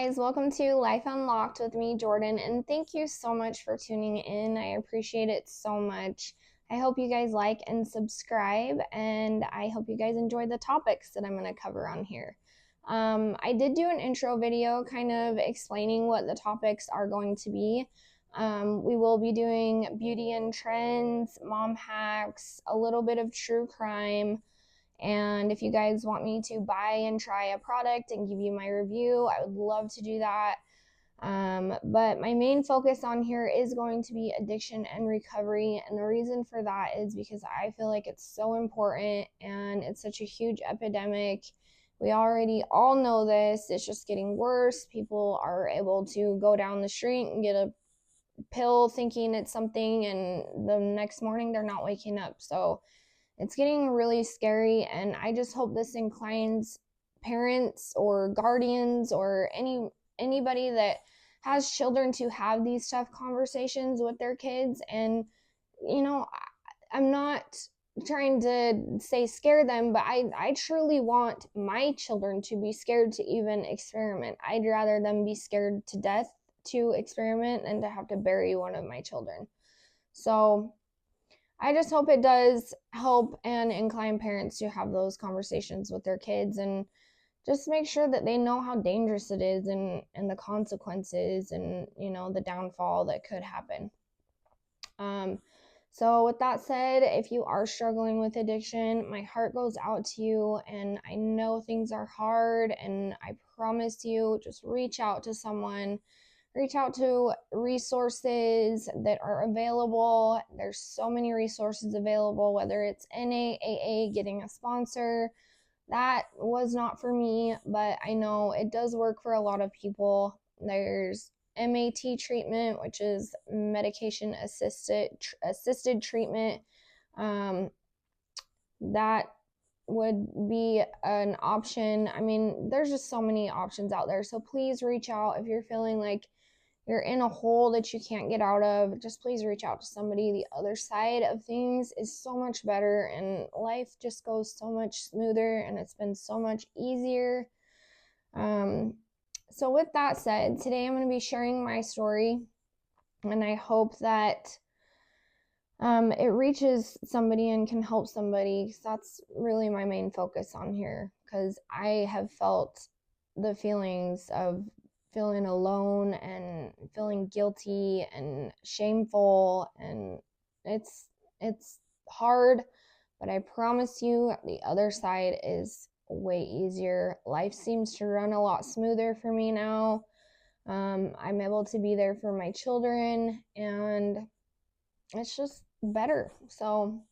guys, welcome to Life Unlocked with me, Jordan, and thank you so much for tuning in. I appreciate it so much. I hope you guys like and subscribe, and I hope you guys enjoy the topics that I'm going to cover on here. I did do an intro video kind of explaining what the topics are going to be. We will be doing beauty and trends, mom hacks, a little bit of true crime. And if you guys want me to buy and try a product and give you my review, I would love to do that. But my main focus on here is going to be addiction and recovery. And the reason for that is because I feel like it's so important and it's such a huge epidemic. We already all know this. It's just getting worse. People are able to go down the street and get a pill thinking it's something, and the next morning they're not waking up. So it's getting really scary, and I just hope this inclines parents or guardians or anybody that has children to have these tough conversations with their kids. And I'm not trying to say scare them, but I truly want my children to be scared to even experiment. I'd rather them be scared to death to experiment than to have to bury one of my children. So I just hope it does help and incline parents to have those conversations with their kids and just make sure that they know how dangerous it is and the consequences and, the downfall that could happen. So with that said, if you are struggling with addiction, my heart goes out to you, and I know things are hard, and I promise you, just reach out to someone. Reach out to resources that are available. There's so many resources available, whether it's NA, AA, getting a sponsor. That was not for me, but I know it does work for a lot of people. There's MAT treatment, which is medication assisted treatment. That would be an option. I mean, there's just so many options out there. So please reach out if you're feeling like you're in a hole that you can't get out of. Just please reach out to somebody. The other side of things is so much better, and life just goes so much smoother, and it's been so much easier. So with that said, today I'm going to be sharing my story, and I hope that it reaches somebody and can help somebody, because that's really my main focus on here, because I have felt the feelings of feeling alone and feeling guilty and shameful, and it's hard, but I promise you the other side is way easier. Life seems to run a lot smoother for me now. I'm able to be there for my children, and it's just better. So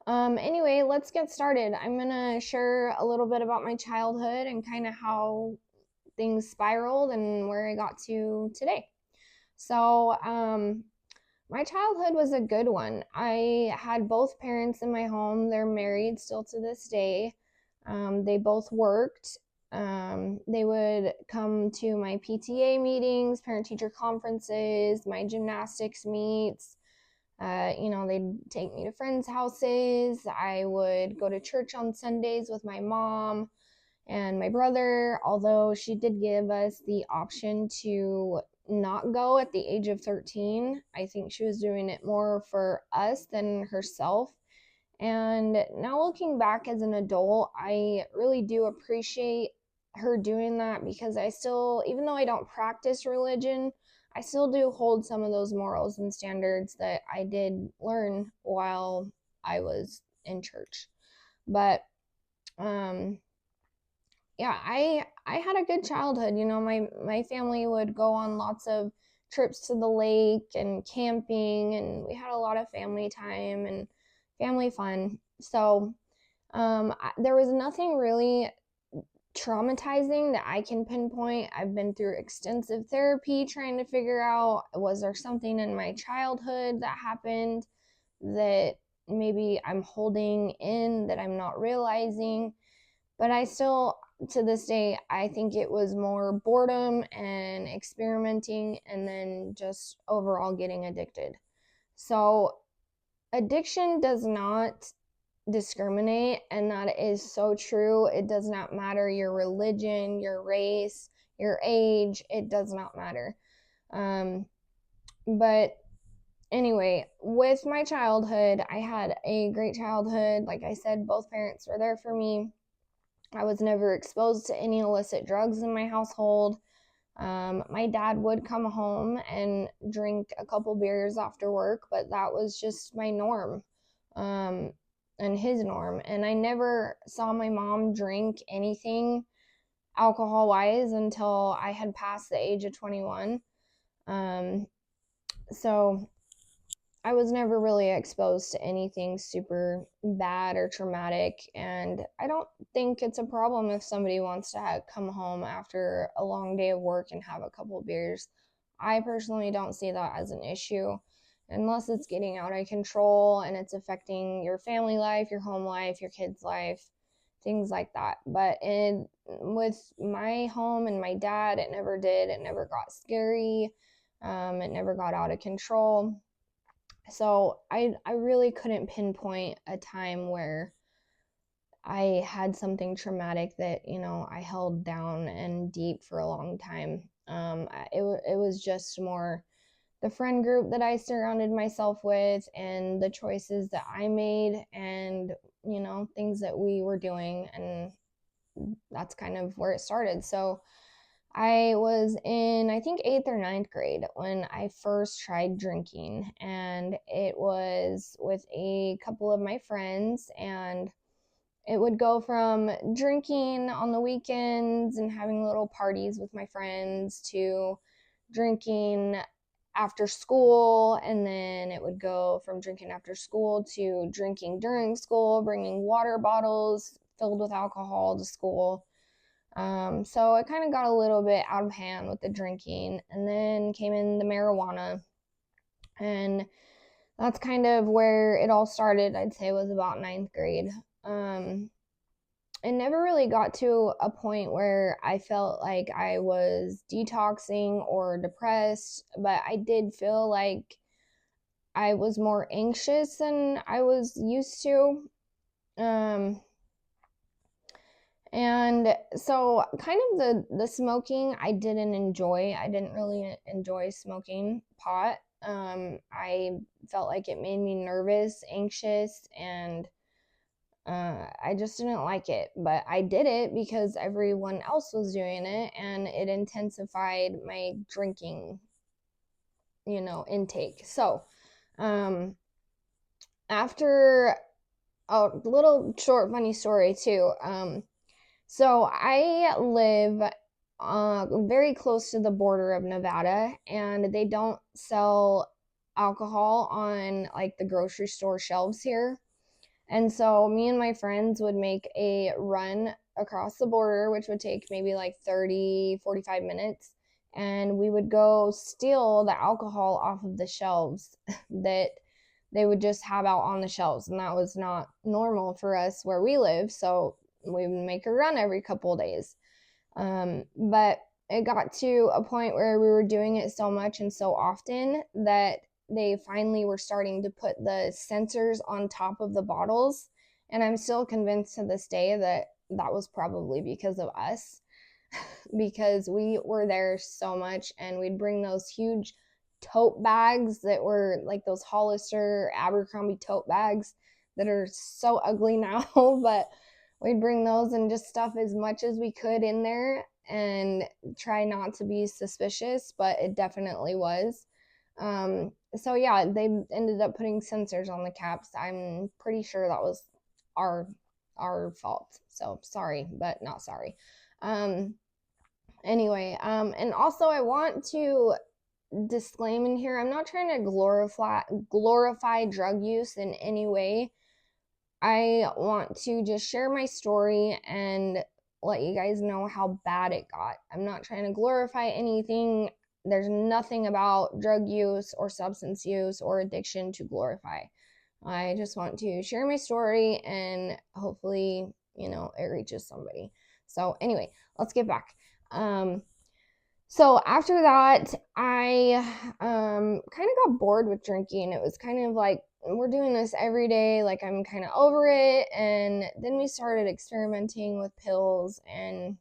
anyway, let's get started. I'm gonna share a little bit about my childhood and kind of how things spiraled and where I got to today. So my childhood was a good one. I had both parents in my home. They're married still to this day. They both worked. They would come to my PTA meetings, parent-teacher conferences, my gymnastics meets. They'd take me to friends' houses. I would go to church on Sundays with my mom and my brother, although she did give us the option to not go at the age of 13. I think she was doing it more for us than herself. And now looking back as an adult, I really do appreciate her doing that, because I still, even though I don't practice religion, I still do hold some of those morals and standards that I did learn while I was in church. But yeah, I had a good childhood. My family would go on lots of trips to the lake and camping, and we had a lot of family time and family fun. So there was nothing really traumatizing that I can pinpoint. I've been through extensive therapy trying to figure out, was there something in my childhood that happened that maybe I'm holding in that I'm not realizing. But I still, to this day, I think it was more boredom and experimenting, and then just overall getting addicted. So addiction does not discriminate, and that is so true. It does not matter your religion, your race, your age, it does not matter. But anyway, with my childhood, I had a great childhood. Like I said, both parents were there for me. I was never exposed to any illicit drugs in my household. My dad would come home and drink a couple beers after work, but that was just my norm, and his norm. And I never saw my mom drink anything alcohol wise until I had passed the age of 21. So I was never really exposed to anything super bad or traumatic, and I don't think it's a problem if somebody wants to come home after a long day of work and have a couple beers. I personally don't see that as an issue unless it's getting out of control and it's affecting your family life, your home life, your kids' life, things like that. But with my home and my dad, it never did. It never got scary. It never got out of control. So I really couldn't pinpoint a time where I had something traumatic that, I held down and deep for a long time. It was just more the friend group that I surrounded myself with and the choices that I made and, things that we were doing. And that's kind of where it started. So I was in, I think, 8th or 9th grade when I first tried drinking, and it was with a couple of my friends, and it would go from drinking on the weekends and having little parties with my friends to drinking after school, and then it would go from drinking after school to drinking during school, bringing water bottles filled with alcohol to school. So it kind of got a little bit out of hand with the drinking, and then came in the marijuana, and that's kind of where it all started. I'd say was about 9th grade. It never really got to a point where I felt like I was detoxing or depressed, but I did feel like I was more anxious than I was used to. And so kind of the smoking I didn't enjoy. I didn't really enjoy smoking pot. I felt like it made me nervous, anxious, and I just didn't like it. But I did it because everyone else was doing it, and it intensified my drinking, intake. So after a little short funny story too. So I live very close to the border of Nevada, and they don't sell alcohol on like the grocery store shelves here. And so me and my friends would make a run across the border, which would take maybe like 30, 45 minutes. And we would go steal the alcohol off of the shelves that they would just have out on the shelves. And that was not normal for us where we live. So we would make a run every couple of days. But it got to a point where we were doing it so much and so often that they finally were starting to put the sensors on top of the bottles. And I'm still convinced to this day that that was probably because of us, because we were there so much, and we'd bring those huge tote bags that were like those Hollister Abercrombie tote bags that are so ugly now, but we'd bring those and just stuff as much as we could in there and try not to be suspicious, but it definitely was. So yeah, they ended up putting sensors on the caps. I'm pretty sure that was our fault. So sorry, but not sorry. Anyway, and also I want to disclaim in here, I'm not trying to glorify drug use in any way. I want to just share my story and let you guys know how bad it got. I'm not trying to glorify anything. There's nothing about drug use or substance use or addiction to glorify. I just want to share my story, and hopefully, it reaches somebody. So anyway, let's get back. So after that, I kind of got bored with drinking. It was kind of like, we're doing this every day, like I'm kind of over it. And then we started experimenting with pills, and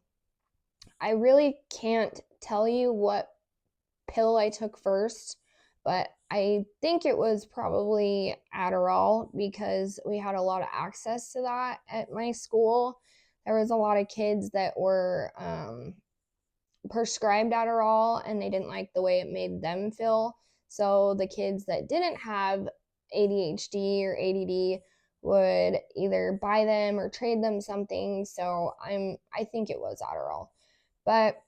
I really can't tell you what pill I took first, but I think it was probably Adderall because we had a lot of access to that at my school. There was a lot of kids that were prescribed Adderall and they didn't like the way it made them feel. So the kids that didn't have ADHD or ADD would either buy them or trade them something. So I think it was Adderall. But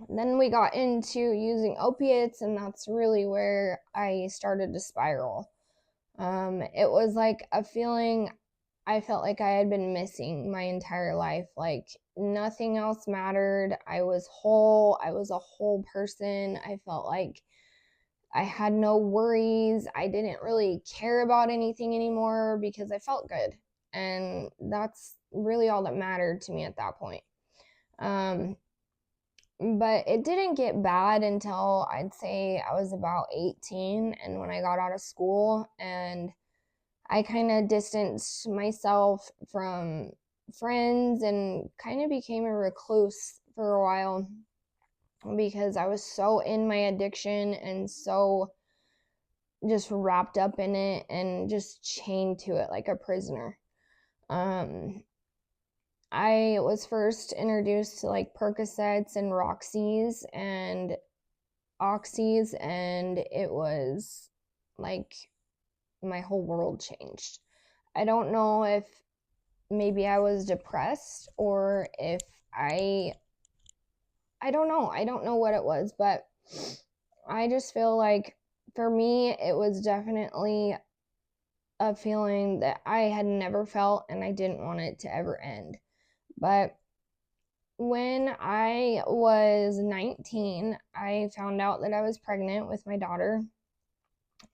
then we got into using opiates, and that's really where I started to spiral. It was like a feeling I felt like I had been missing my entire life. Like nothing else mattered. I was whole. I was a whole person. I felt like I had no worries. I didn't really care about anything anymore because I felt good. And that's really all that mattered to me at that point. But it didn't get bad until I'd say I was about 18 and when I got out of school, and I kind of distanced myself from friends and kind of became a recluse for a while because I was so in my addiction and so just wrapped up in it and just chained to it like a prisoner. I was first introduced to like Percocets and Roxys and Oxys, and it was like my whole world changed. I don't know if maybe I was depressed or if I don't know. I don't know what it was, but I just feel like for me it was definitely a feeling that I had never felt and I didn't want it to ever end. But when I was 19, I found out that I was pregnant with my daughter.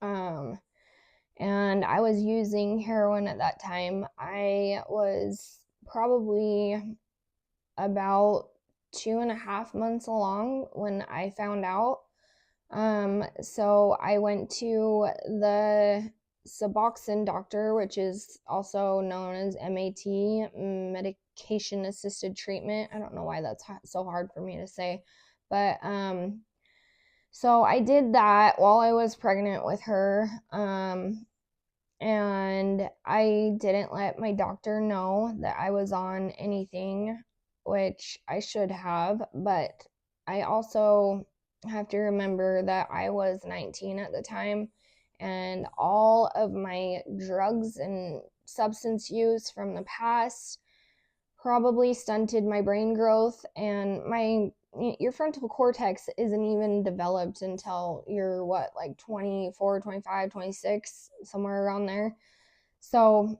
And I was using heroin at that time. I was probably about 2.5 months along when I found out. So I went to the Suboxone doctor, which is also known as MAT, medication assisted treatment. I don't know why that's so hard for me to say, but so I did that while I was pregnant with her. And I didn't let my doctor know that I was on anything, which I should have, but I also have to remember that I was 19 at the time, and all of my drugs and substance use from the past probably stunted my brain growth, and your frontal cortex isn't even developed until you're like 24, 25, 26, somewhere around there. So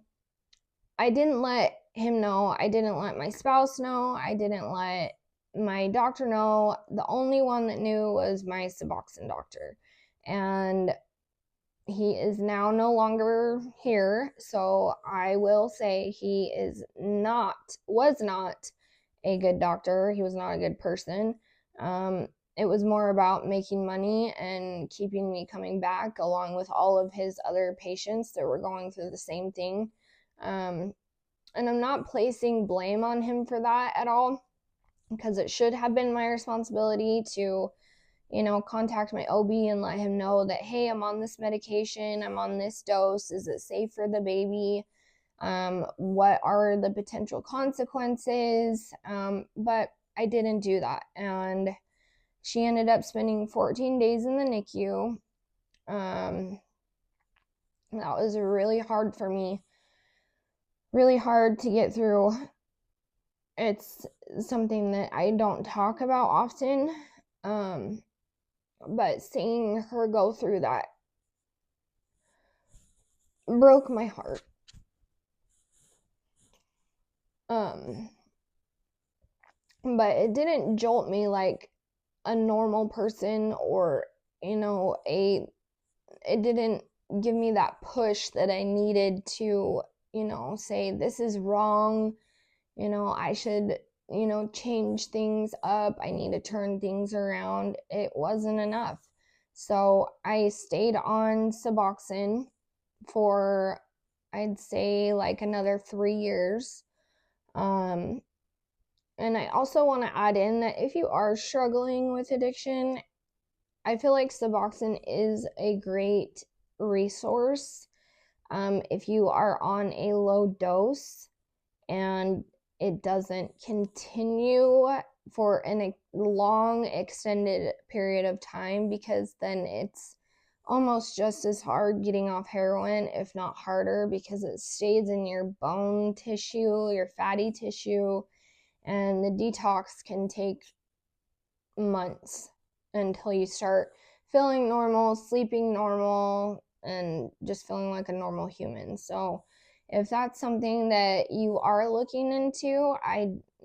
I didn't let him know. I didn't let my spouse know. I didn't let my doctor know. The only one that knew was my Suboxone doctor. And he is now no longer here. So I will say he was not a good doctor. He was not a good person. It was more about making money and keeping me coming back, along with all of his other patients that were going through the same thing. And I'm not placing blame on him for that at all, because it should have been my responsibility to, contact my OB and let him know that, hey, I'm on this medication, I'm on this dose. Is it safe for the baby? What are the potential consequences? But I didn't do that. And she ended up spending 14 days in the NICU. That was really hard for me, really hard to get through. It's something that I don't talk about often. But seeing her go through that broke my heart. But it didn't jolt me like a normal person, or it didn't give me that push that I needed to say this is wrong, I should change things up, I need to turn things around. It wasn't enough. So I stayed on Suboxone for, I'd say, like another 3 years. And I also want to add in that if you are struggling with addiction, I feel like Suboxone is a great resource. If you are on a low dose and it doesn't continue for a long extended period of time, because then it's almost just as hard getting off heroin, if not harder, because it stays in your bone tissue, your fatty tissue, and the detox can take months until you start feeling normal, sleeping normal, and just feeling like a normal human. So if that's something that you are looking into,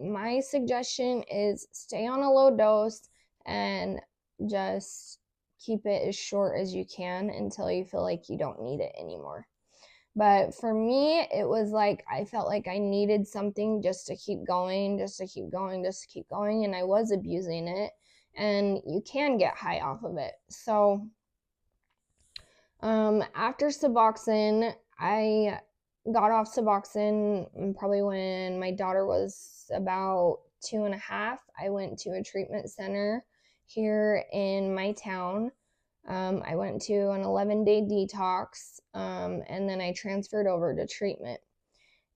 my suggestion is stay on a low dose and just keep it as short as you can until you feel like you don't need it anymore. But for me, it was like I felt like I needed something just to keep going, just to keep going, just to keep going, and I was abusing it, and you can get high off of it. So after Suboxone, I got off Suboxone probably when my daughter was about 2.5. I went to a treatment center here in my town. I went to an 11-day detox, and then I transferred over to treatment.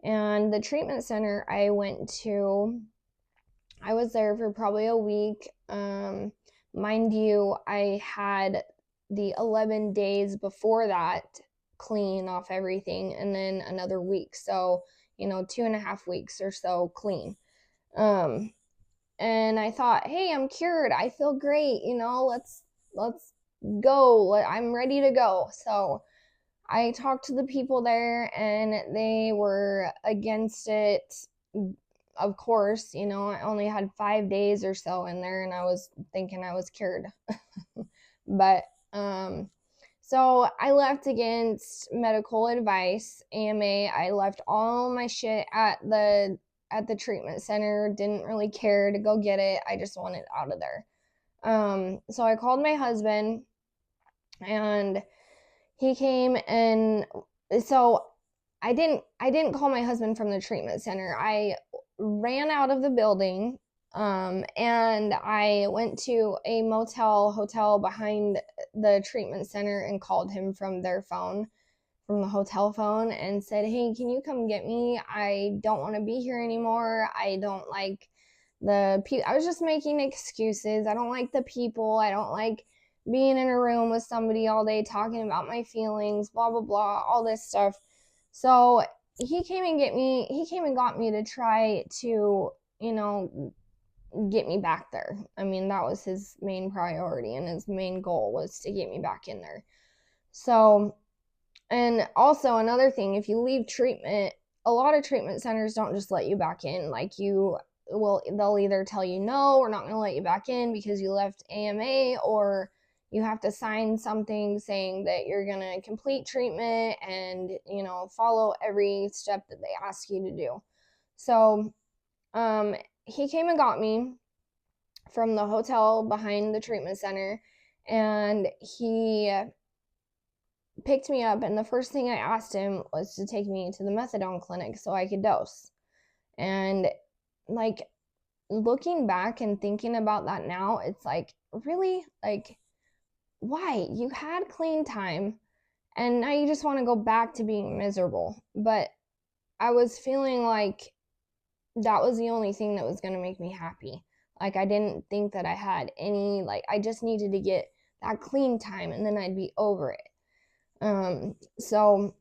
And the treatment center I went to, I was there for probably a week. Mind you, I had the 11 days before that clean off everything, and then another week. So, 2.5 weeks or so clean. And I thought, hey, I'm cured. I feel great. Let's go. I'm ready to go. So I talked to the people there, and they were against it. Of course, I only had 5 days or so in there, and I was thinking I was cured. But so I left against medical advice, AMA. I left all my shit at the treatment center. Didn't really care to go get it. I just wanted out of there. So I called my husband, and he came, and so I didn't call my husband from the treatment center. I ran out of the building, and I went to a hotel behind the treatment center and called him from their phone, from the hotel phone, and said, hey, can you come get me? I don't want to be here anymore. I don't like the people. I was just making excuses. I don't like the people. I don't like being in a room with somebody all day talking about my feelings, blah, blah, blah, all this stuff. So he came and got me to try to, get me back there. I mean, that was his main priority, and his main goal was to get me back in there. So, and also another thing, if you leave treatment, a lot of treatment centers don't just let you back in. Like they'll either tell you, no, we're not going to let you back in because you left AMA, or you have to sign something saying that you're going to complete treatment and, follow every step that they ask you to do. So, he came and got me from the hotel behind the treatment center, and he picked me up, and the first thing I asked him was to take me to the methadone clinic so I could dose. And like, looking back and thinking about that now, it's like, really? Like, why? You had clean time, and now you just want to go back to being miserable. But I was feeling like that was the only thing that was going to make me happy. Like, I didn't think that I had any, like, I just needed to get that clean time, and then I'd be over it. So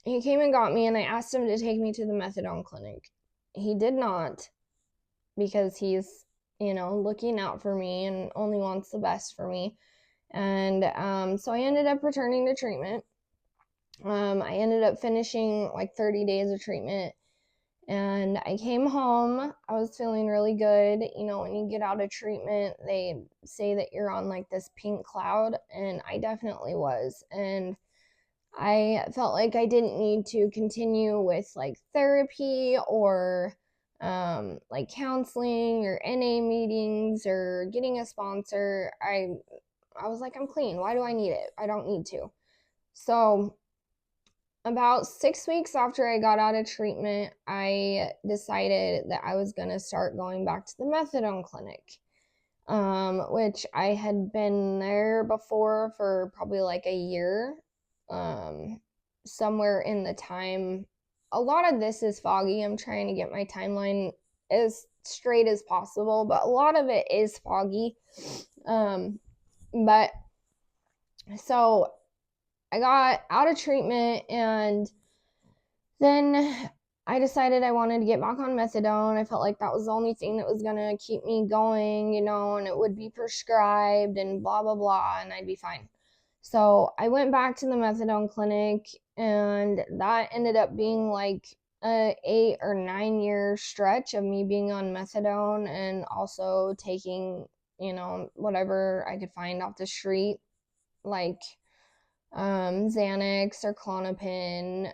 he came and got me, and I asked him to take me to the methadone clinic. He did not, because he's, looking out for me and only wants the best for me. And so I ended up returning to treatment. I ended up finishing like 30 days of treatment, and I came home. I was feeling really good. When you get out of treatment, they say that you're on like this pink cloud, and I definitely was. And I felt like I didn't need to continue with like therapy or like counseling or NA meetings or getting a sponsor. I was like, I'm clean. Why do I need it? I don't need to. So about 6 weeks after I got out of treatment, I decided that I was going to start going back to the methadone clinic, which I had been there before for probably like a year, somewhere in the time. A lot of this is foggy. I'm trying to get my timeline as straight as possible, but a lot of it is foggy. But so I got out of treatment, and then I decided I wanted to get back on methadone. I felt like that was the only thing that was going to keep me going, and it would be prescribed and blah, blah, blah, and I'd be fine. So I went back to the methadone clinic, and that ended up being like a 8 or 9 year stretch of me being on methadone and also taking, whatever I could find off the street, like Xanax or Klonopin,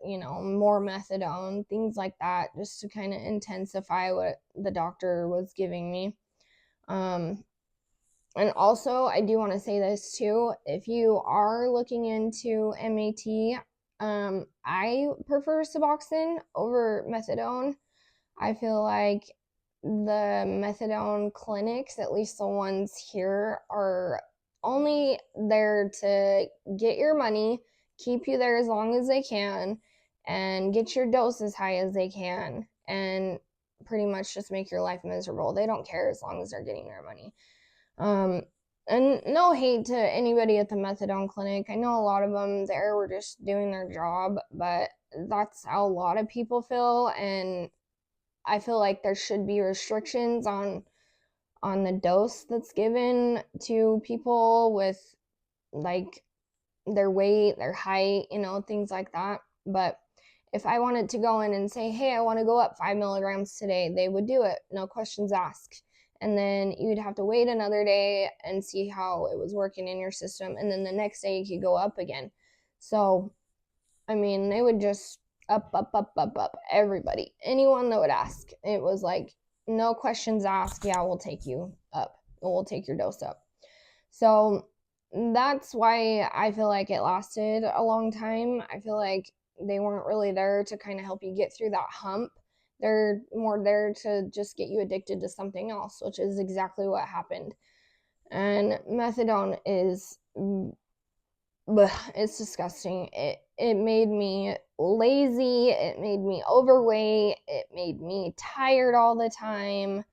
more methadone, things like that, just to kind of intensify what the doctor was giving me. And also, I do want to say this too. If you are looking into MAT, I prefer Suboxone over methadone. I feel like the methadone clinics, at least the ones here, are only there to get your money, keep you there as long as they can, and get your dose as high as they can, and pretty much just make your life miserable. They don't care as long as they're getting their money. And no hate to anybody at the methadone clinic. I know a lot of them there were just doing their job, but that's how a lot of people feel, and I feel like there should be restrictions on the dose that's given to people with like their weight, their height, things like that. But if I wanted to go in and say, hey, I want to go up 5 milligrams today, they would do it, no questions asked. And then you'd have to wait another day and see how it was working in your system. And then the next day you could go up again. So, I mean, they would just up everybody. Anyone that would ask. It was like, no questions asked. Yeah, we'll take you up. We'll take your dose up. So that's why I feel like it lasted a long time. I feel like they weren't really there to kind of help you get through that hump. They're more there to just get you addicted to something else, which is exactly what happened. And methadone is, it's disgusting. It made me lazy. It made me overweight. It made me tired all the time.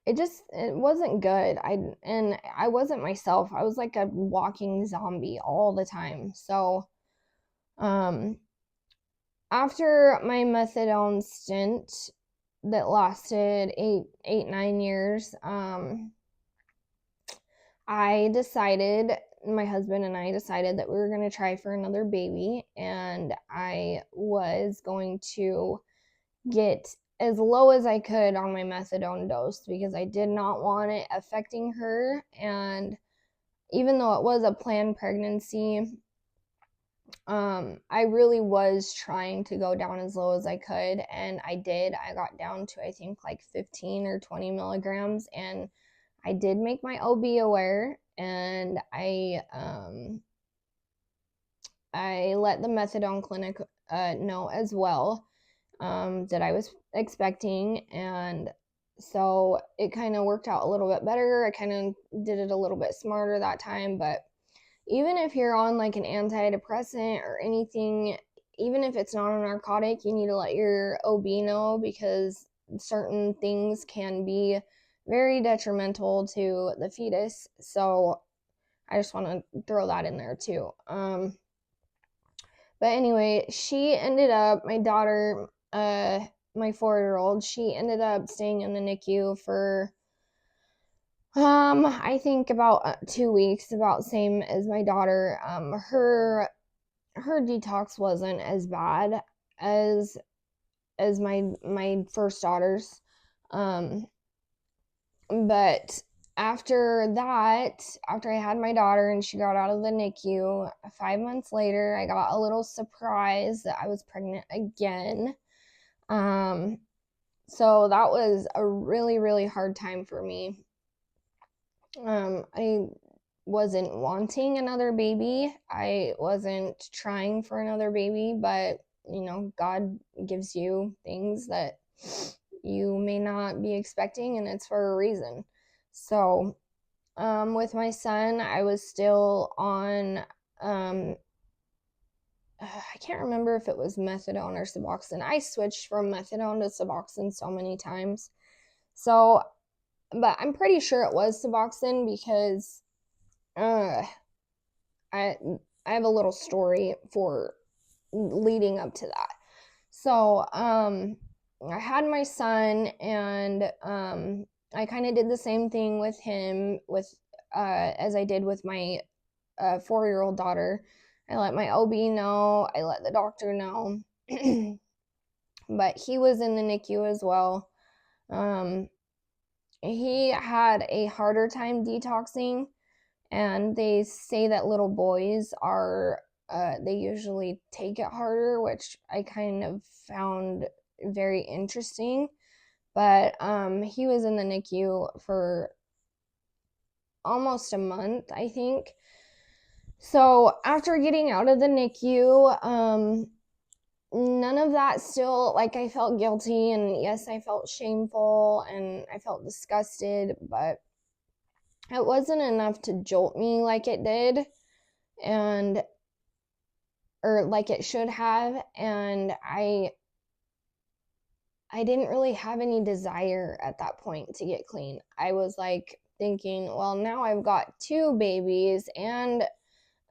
It wasn't good. I wasn't myself. I was like a walking zombie all the time. So, after my methadone stint that lasted 9 years, my husband and I decided that we were going to try for another baby, and I was going to get as low as I could on my methadone dose because I did not want it affecting her. And even though it was a planned pregnancy, I really was trying to go down as low as I could, and I did. I got down to, I think, like 15 or 20 milligrams, and I did make my OB aware, and I let the methadone clinic know as well that I was expecting, and so it kind of worked out a little bit better. I kind of did it a little bit smarter that time. But even if you're on like an antidepressant or anything, even if it's not a narcotic, you need to let your OB know, because certain things can be very detrimental to the fetus. So I just want to throw that in there too. But anyway, my daughter, my 4-year-old, she ended up staying in the NICU for, I think about 2 weeks, about same as my daughter. Her detox wasn't as bad as my first daughter's. But after I had my daughter and she got out of the NICU, 5 months later, I got a little surprised that I was pregnant again. So that was a really, really hard time for me. I wasn't wanting another baby. I wasn't trying for another baby, but God gives you things that you may not be expecting, and it's for a reason. So, with my son, I was still on, I can't remember if it was methadone or Suboxone. I switched from methadone to Suboxone so many times. So, but I'm pretty sure it was Suboxone because I have a little story for leading up to that. So, I had my son, and I kind of did the same thing with him as I did with my 4-year-old daughter. I let my OB know, I let the doctor know, but he was in the NICU as well. He had a harder time detoxing, and they say that little boys are they usually take it harder, which I kind of found very interesting. But he was in the NICU for almost a month, I think. So after getting out of the NICU, none of that still, like, I felt guilty, and yes, I felt shameful, and I felt disgusted, but it wasn't enough to jolt me like it did, or like it should have, and I didn't really have any desire at that point to get clean. I was like thinking, well, now I've got 2 babies and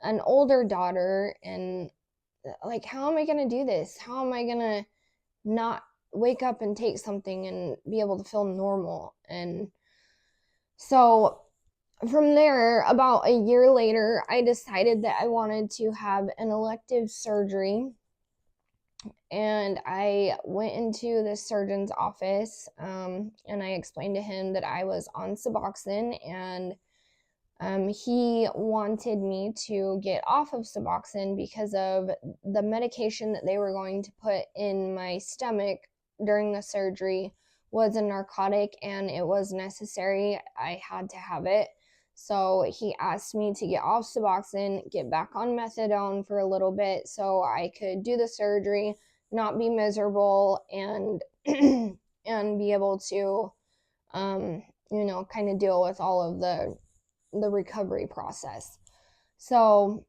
an older daughter, and like, how am I going to do this? How am I going to not wake up and take something and be able to feel normal? And so from there, about a year later, I decided that I wanted to have an elective surgery, and I went into the surgeon's office, and I explained to him that I was on Suboxone, and he wanted me to get off of Suboxone because of the medication that they were going to put in my stomach during the surgery was a narcotic, and it was necessary. I had to have it. So he asked me to get off Suboxone, get back on methadone for a little bit so I could do the surgery, not be miserable, and and be able to kind of deal with all of the recovery process. So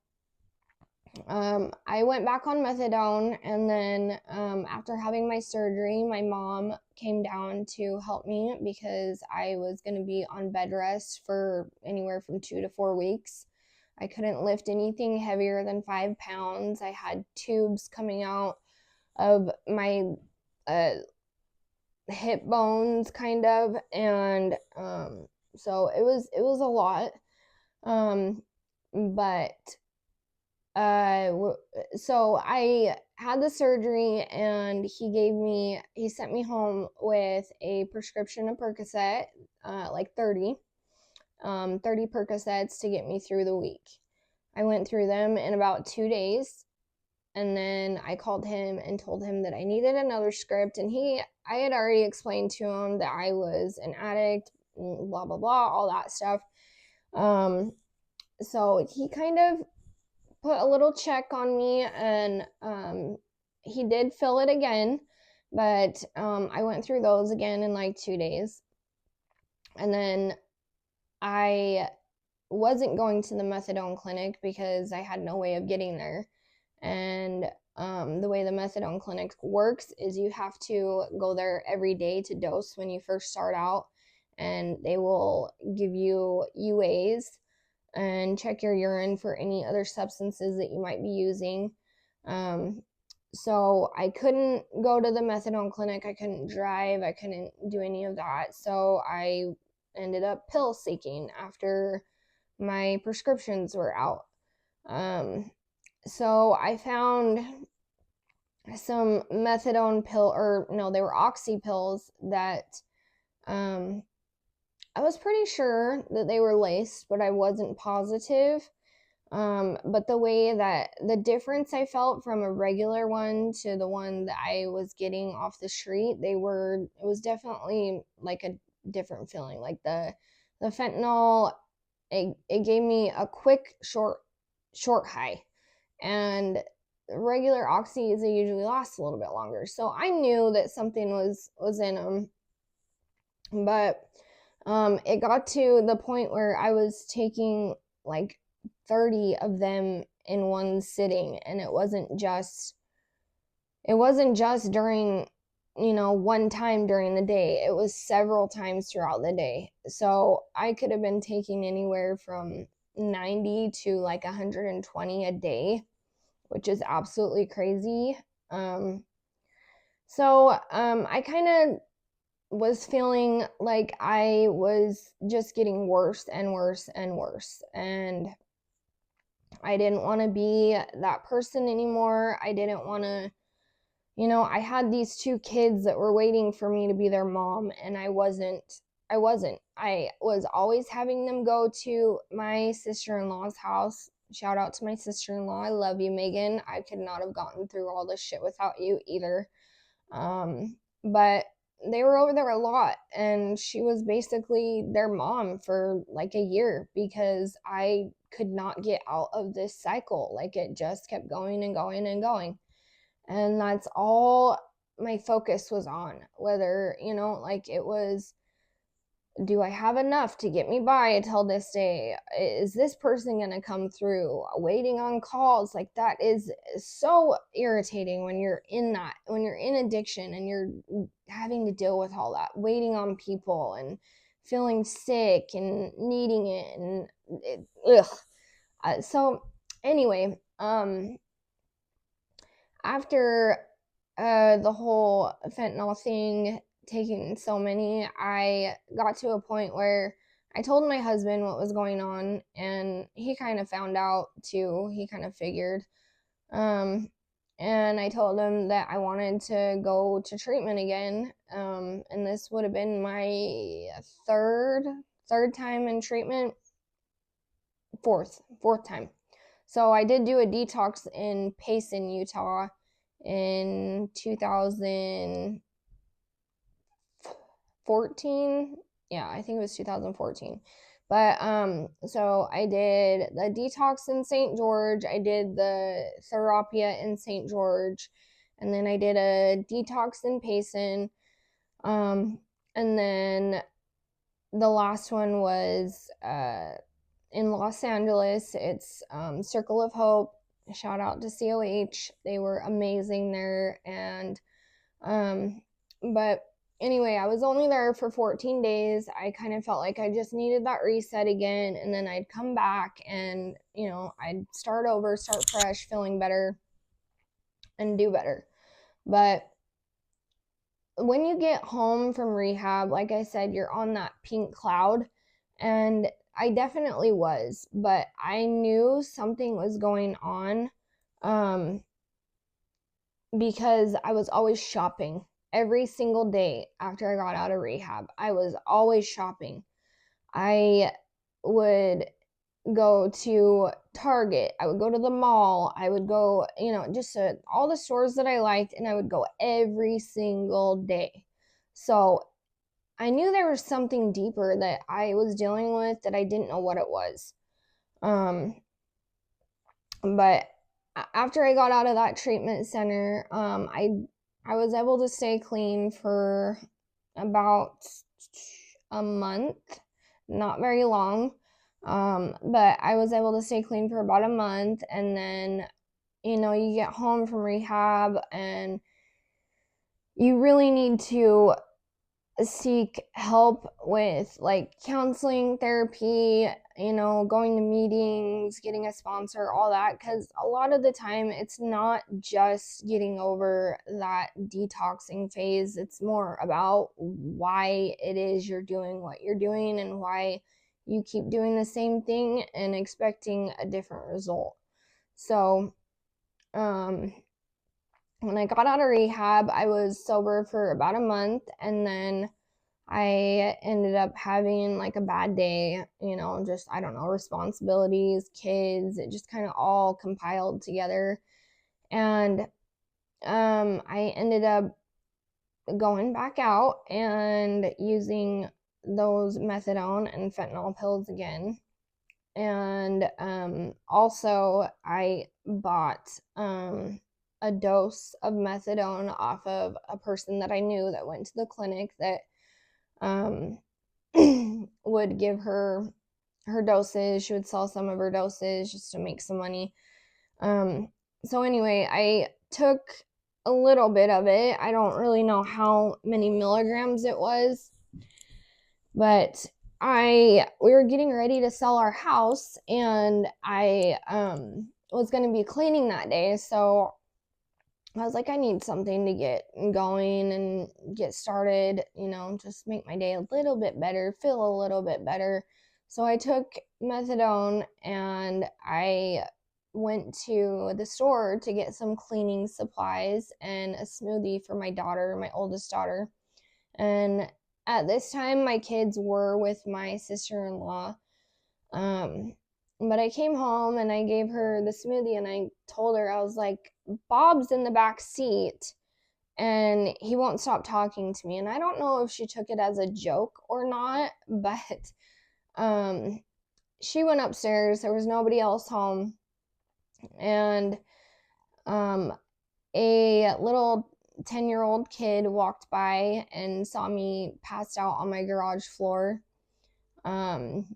I went back on methadone, and then after having my surgery, my mom came down to help me because I was going to be on bed rest for anywhere from 2 to 4 weeks. I couldn't lift anything heavier than 5 pounds. I had tubes coming out of my hip bones, kind of, and so it was a lot. But so I had the surgery, and he sent me home with a prescription of Percocet, like 30 Percocets to get me through the week. I went through them in about 2 days, and then I called him and told him that I needed another script, and I had already explained to him that I was an addict, blah blah blah, all that stuff. So he kind of put a little check on me, and he did fill it again, but I went through those again in like 2 days, and then I wasn't going to the methadone clinic because I had no way of getting there. And the way the methadone clinic works is you have to go there every day to dose when you first start out, and they will give you UAs and check your urine for any other substances that you might be using. So I couldn't go to the methadone clinic. I couldn't drive. I couldn't do any of that. So I ended up pill seeking after my prescriptions were out. So I found some methadone pill, or no, they were oxy pills that I was pretty sure that they were laced, but I wasn't positive. But the difference I felt from a regular one to the one that I was getting off the street, it was definitely like a different feeling. Like the fentanyl it gave me a quick short high, and regular oxys, they usually last a little bit longer. So I knew that something was in them, but it got to the point where I was taking like 30 of them in one sitting, and it wasn't just during, one time during the day. It was several times throughout the day. So I could have been taking anywhere from 90 to like 120 a day, which is absolutely crazy. I kind of was feeling like I was just getting worse and worse and worse. And I didn't want to be that person anymore. I didn't want to, I had these two kids that were waiting for me to be their mom, and I wasn't. I was always having them go to my sister-in-law's house. Shout out to my sister-in-law. I love you, Megan. I could not have gotten through all this shit without you either. But they were over there a lot, and she was basically their mom for like a year because I could not get out of this cycle. Like, it just kept going and going and going. And that's all my focus was on. Whether, like, it was, do I have enough to get me by until this day? Is this person going to come through? Waiting on calls, like, that is so irritating when you're in addiction and you're having to deal with all that, waiting on people and feeling sick and needing it. And so anyway, after the whole fentanyl thing, taking so many, I got to a point where I told my husband what was going on, and he kind of found out too. He kind of figured. And I told him that I wanted to go to treatment again. And this would have been my third time in treatment. Fourth time. So I did do a detox in Payson, Utah in 2014. Yeah, I think it was 2014. But so I did the detox in St. George, I did the Therapia in St. George, and then I did a detox in Payson. And then the last one was in Los Angeles. It's Circle of Hope. Shout out to COH. They were amazing there. And but anyway, I was only there for 14 days. I kind of felt like I just needed that reset again, and then I'd come back and, I'd start over, start fresh, feeling better and do better. But when you get home from rehab, like I said, you're on that pink cloud, and I definitely was, but I knew something was going on because I was always shopping. Every single day after I got out of rehab, I was always shopping. I would go to Target, I would go to the mall, I would go, just to all the stores that I liked, and I would go every single day. So I knew there was something deeper that I was dealing with that I didn't know what it was. But after I got out of that treatment center, I was able to stay clean for about a month, not very long. But I was able to stay clean for about a month, and then, you get home from rehab and you really need to seek help with like counseling, therapy, going to meetings, getting a sponsor, all that, because a lot of the time it's not just getting over that detoxing phase. It's more about why it is you're doing what you're doing and why you keep doing the same thing and expecting a different result. So when I got out of rehab, I was sober for about a month, and then I ended up having like a bad day, just, I don't know, responsibilities, kids, it just kind of all compiled together. And I ended up going back out and using those methadone and fentanyl pills again. And also I bought a dose of methadone off of a person that I knew that went to the clinic that would give her doses. She would sell some of her doses just to make some money. So anyway, I took a little bit of it. I don't really know how many milligrams it was, but we were getting ready to sell our house, and I was going to be cleaning that day. So I was like, I need something to get going and get started, just make my day a little bit better, feel a little bit better. So I took methadone and I went to the store to get some cleaning supplies and a smoothie for my daughter, my oldest daughter. And at this time, my kids were with my sister-in-law. But I came home and I gave her the smoothie and I told her, I was like, Bob's in the back seat and he won't stop talking to me. And I don't know if she took it as a joke or not, but she went upstairs. There was nobody else home. And a little 10-year-old kid walked by and saw me passed out on my garage floor. And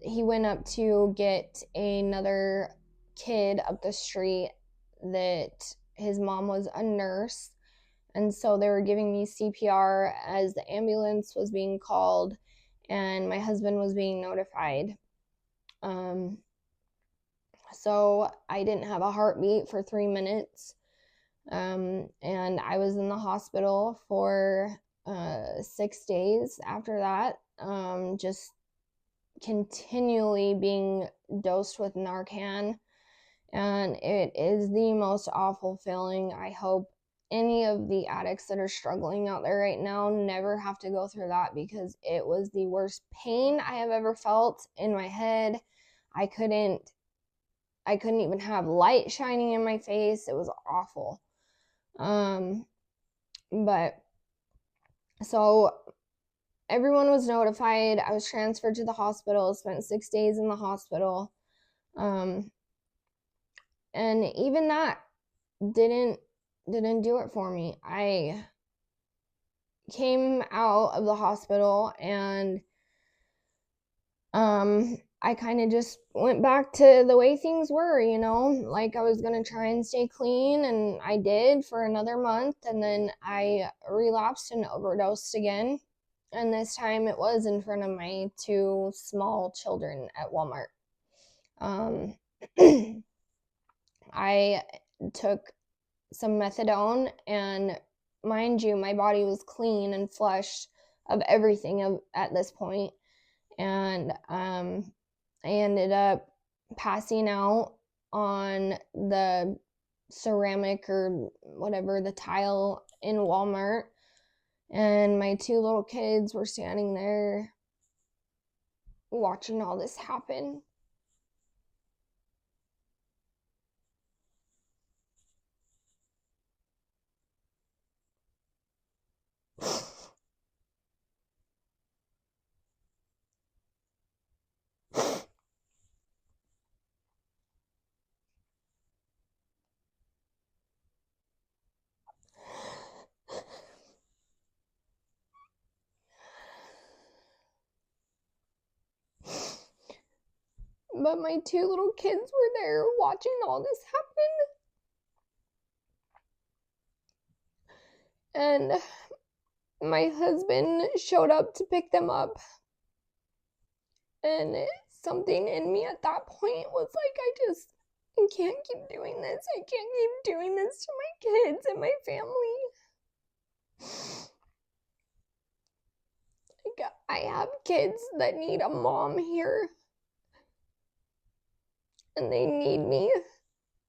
he went up to get another kid up the street that his mom was a nurse. And so they were giving me CPR as the ambulance was being called and my husband was being notified. So I didn't have a heartbeat for 3 minutes. And I was in the hospital for 6 days after that, just continually being dosed with Narcan, and it is the most awful feeling. I hope any of the addicts that are struggling out there right now never have to go through that, because it was the worst pain I have ever felt in my head. I couldn't even have light shining in my face. It was awful. But so everyone was notified. I was transferred to the hospital, spent 6 days in the hospital. And even that didn't do it for me. I came out of the hospital and I kind of just went back to the way things were, like I was going to try and stay clean, and I did for another month, and then I relapsed and overdosed again. And this time it was in front of my 2 small children at Walmart. I took some methadone, and mind you, my body was clean and flushed of everything at this point. And I ended up passing out on the ceramic or whatever, the tile in Walmart. And my 2 little kids were standing there watching all this happen. But my 2 little kids were there watching all this happen. And my husband showed up to pick them up. And something in me at that point was like, I can't keep doing this. I can't keep doing this to my kids and my family. Like, I have kids that need a mom here. And they need me.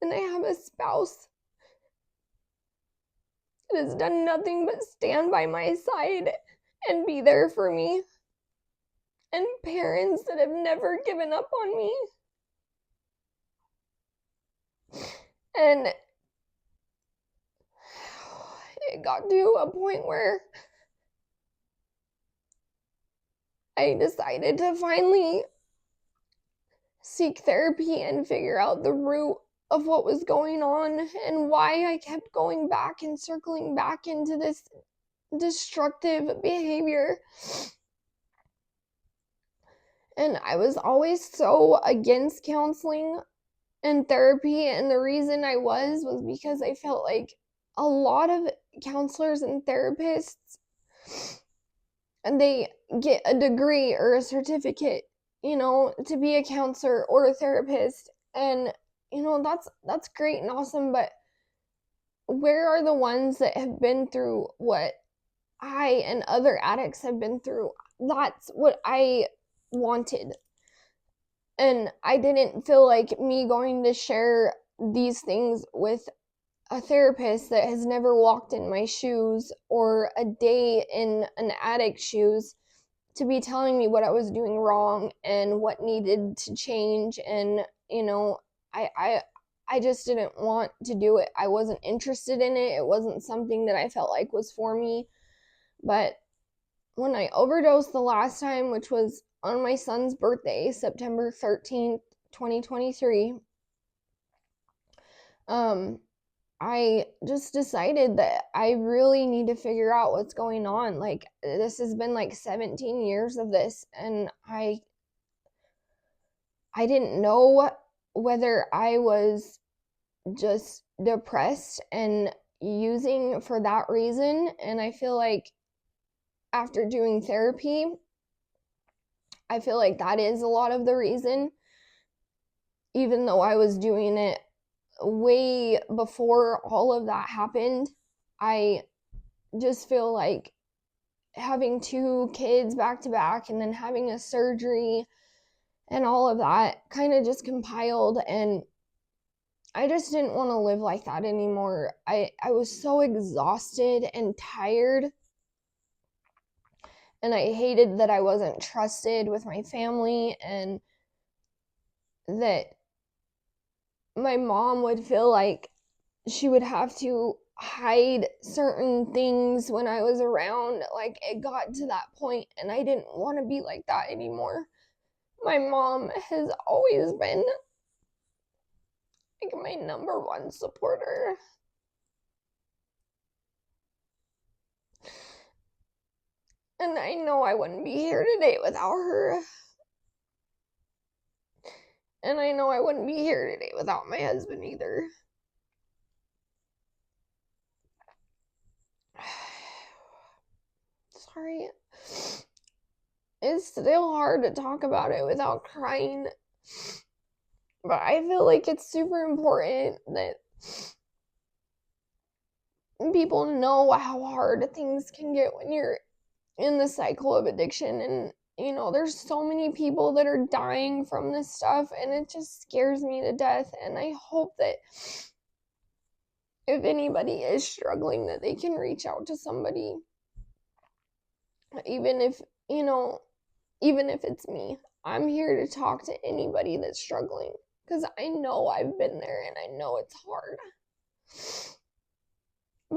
And I have a spouse that has done nothing but stand by my side and be there for me. And parents that have never given up on me. And it got to a point where I decided to finally seek therapy and figure out the root of what was going on and why I kept going back and circling back into this destructive behavior. And I was always so against counseling and therapy, and the reason I was because I felt like a lot of counselors and therapists, and they get a degree or a certificate, to be a counselor or a therapist, and that's great and awesome, but where are the ones that have been through what I and other addicts have been through? That's what I wanted. And I didn't feel like me going to share these things with a therapist that has never walked in my shoes or a day in an addict's shoes to be telling me what I was doing wrong and what needed to change. And, I just didn't want to do it. I wasn't interested in it. It wasn't something that I felt like was for me. But when I overdosed the last time, which was on my son's birthday, September 13th, 2023, I just decided that I really need to figure out what's going on. Like, this has been like 17 years of this, and I didn't know whether I was just depressed and using for that reason. And I feel like after doing therapy, I feel like that is a lot of the reason, even though I was doing it way before all of that happened. I just feel like having 2 kids back to back and then having a surgery and all of that kind of just compiled, and I just didn't want to live like that anymore. I was so exhausted and tired, and I hated that I wasn't trusted with my family, and that my mom would feel like she would have to hide certain things when I was around. Like, it got to that point, and I didn't want to be like that anymore. My mom has always been like my number one supporter. And I know I wouldn't be here today without her. And I know I wouldn't be here today without my husband either. Sorry. It's still hard to talk about it without crying. But I feel like it's super important that people know how hard things can get when you're in the cycle of addiction. And, there's so many people that are dying from this stuff, and it just scares me to death. And I hope that if anybody is struggling, that they can reach out to somebody. Even if it's me. I'm here to talk to anybody that's struggling, because I know I've been there and I know it's hard.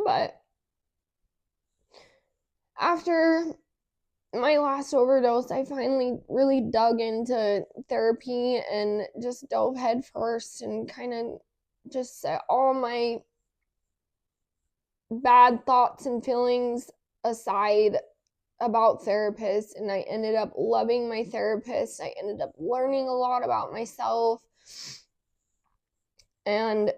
But after my last overdose, I finally really dug into therapy and just dove head first and kind of just set all my bad thoughts and feelings aside about therapists, and I ended up loving my therapist. I ended up learning a lot about myself, and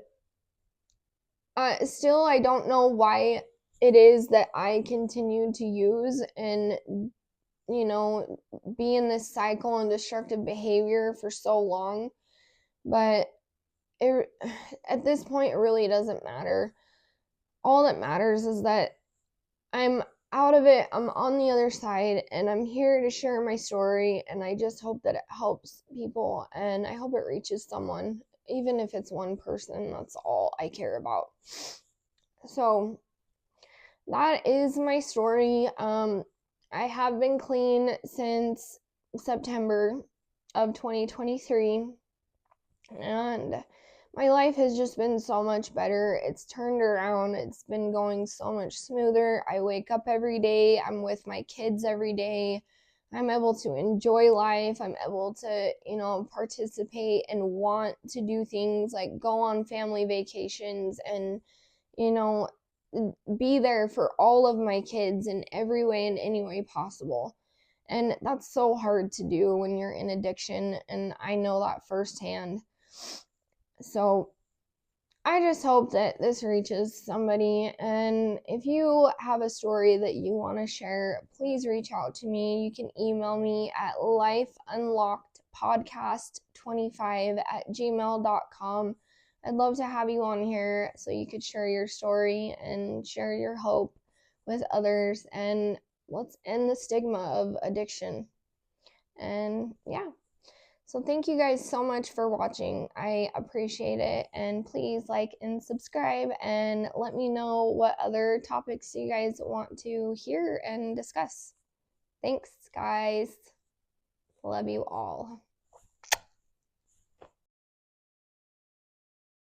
still I don't know why it is that I continue to use and be in this cycle and destructive behavior for so long. But at this point, it really doesn't matter. All that matters is that I'm out of it, I'm on the other side, and I'm here to share my story, and I just hope that it helps people, and I hope it reaches someone, even if it's one person. That's all I care about. So that is my story. I have been clean since September of 2023, and my life has just been so much better. It's turned around. It's been going so much smoother. I wake up every day. I'm with my kids every day. I'm able to enjoy life. I'm able to, participate and want to do things like go on family vacations and, you know, be there for all of my kids in every way and any way possible. And that's so hard to do when you're in addiction, and I know that firsthand. So I just hope that this reaches somebody. And if you have a story that you want to share, please reach out to me. You can email me at lifeunlockedpodcast25@gmail.com. I'd love to have you on here so you could share your story and share your hope with others. And let's end the stigma of addiction. And yeah. So thank you guys so much for watching. I appreciate it. And please like and subscribe and let me know what other topics you guys want to hear and discuss. Thanks, guys. Love you all.